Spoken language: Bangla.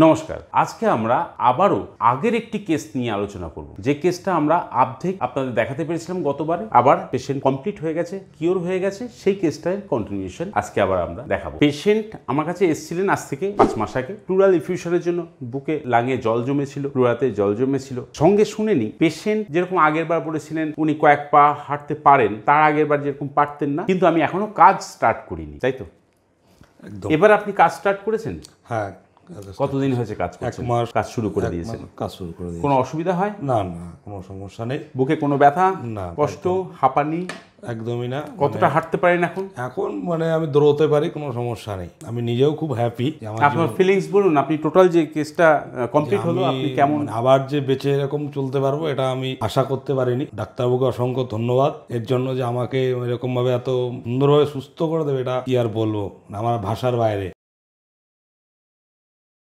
নমস্কার। আজকে আমরা আবারও আগের একটি কেস নিয়ে আলোচনা করব, যে কেসটা আমরা অর্ধেক আপনাদের দেখাতে পেরেছিলাম গতবারে। আবার পেশেন্ট কমপ্লিট হয়ে গেছে, কিওর হয়ে গেছে, সেই কেসটার কন্টিনিউশন আজকে আবার আমরা দেখাবো। পেশেন্ট আমার কাছে এসেছিলেন আজ থেকে 5 মাস আগে। প্লুরাল ইফিউশনের জন্য বুকে লাঙে জল জমেছিল, প্লুরাতে জল জমেছিল। সঙ্গে শুনেনি পেশেন্ট যেরকম আগের বার বলেছিলেন উনি কয়েক পা হাঁটতে পারেন, তার আগের বার যেরকম পারতেন না, কিন্তু আমি এখনো কাজ স্টার্ট করিনি, তাই তো? একদম। এবার আপনি কাজ স্টার্ট করেছেন? হ্যাঁ। কতদিন হয়েছে কাজ করছেন? 1 মাস কাজ শুরু করে দিয়েছেন? কাজ শুরু করে দিয়েছি। কোনো অসুবিধা হয়? না না, কোনো সমস্যা নেই। বুকে কোনো ব্যথা, না, কষ্ট, হাঁপানি? একদমই না। কতটা হাঁটতে পারেন এখন? এখন আমি দৌড়তে পারি, কোনো সমস্যা নেই। আমি নিজেও খুব হ্যাপি। আপনার ফিলিংস বলুন, আপনি টোটাল যে কেসটা কমপ্লিট হলো, আপনি কেমন? আবার যে বেঁচে এরকম চলতে পারবো এটা আমি আশা করতে পারিনি। ডাক্তারবাবুকে অসংখ্য ধন্যবাদ এর জন্য, যে আমাকে এরকম ভাবে এত সুন্দরভাবে সুস্থ করে দেবে, এটা কি আর বলবো, আমার ভাষার বাইরে।